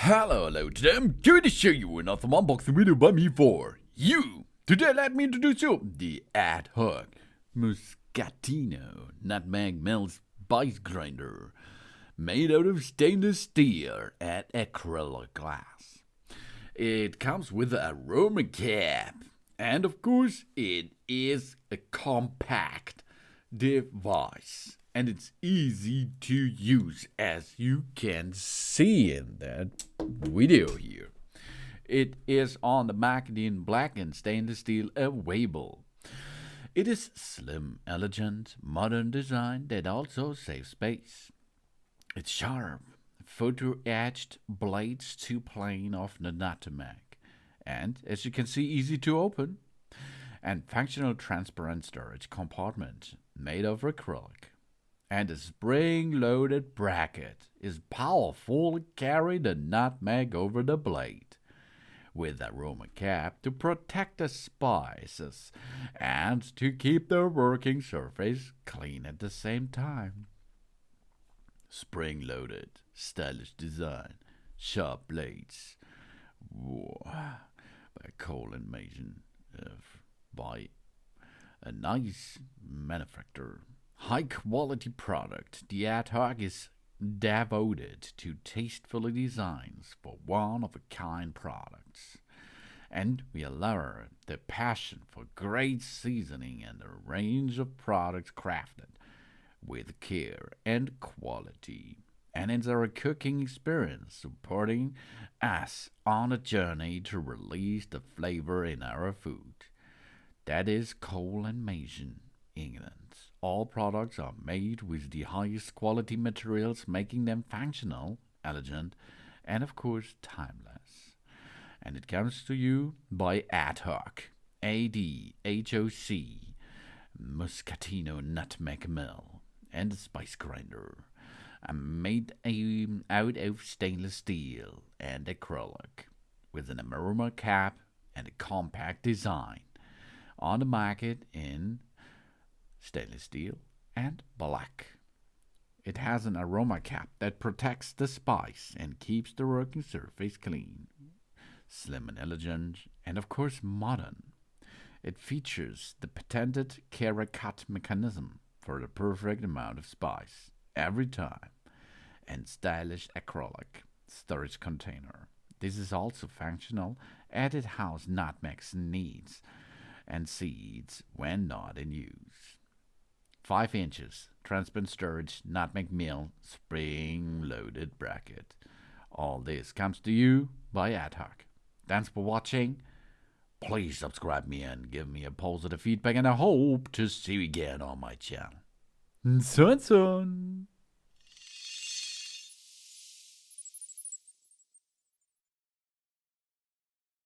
Hello, today I'm going to show you another unboxing video by me for you. Today let me introduce you the Adhoc Muskatino Nutmeg Spice Grinder, made out of stainless steel and acrylic glass. It comes with an aroma cap, and of course it is a compact device. And it's easy to use, as you can see in that video here. It is on the market in black and stainless steel available. It is slim, elegant, modern design that also saves space. It's sharp, photo-etched blades to plane of the nutmeg, and as you can see, easy to open. And functional transparent storage compartment made of acrylic. And the spring-loaded bracket is powerful to carry the nutmeg over the blade, with aroma cap to protect the spices and to keep the working surface clean at the same time. Spring-loaded, stylish design, sharp blades, by Colin Mason, by a nice manufacturer. High quality product. The Adhoc is devoted to tasteful designs for one-of-a-kind products. And we allow the passion for great seasoning and a range of products crafted with care and quality. And it's our cooking experience supporting us on a journey to release the flavor in our food. That is Colin Mason, England. All products are made with the highest quality materials, making them functional, elegant, and of course timeless. And it comes to you by Adhoc, A-D-H-O-C, Muskatino Nutmeg Mill, and a spice grinder, made out of stainless steel and acrylic, with an aroma cap and a compact design. On the market in stainless steel and black. It has an aroma cap that protects the spice and keeps the working surface clean, slim and elegant, and of course modern. It features the patented carrot cut mechanism for the perfect amount of spice every time, and stylish acrylic storage container. This is also functional as it houses nutmeg's needs and seeds when not in use. 5 inches, transparent storage, nutmeg mill, spring-loaded bracket. All this comes to you by Adhoc. Thanks for watching. Please subscribe me and give me a positive feedback, and I hope to see you again on my channel. So.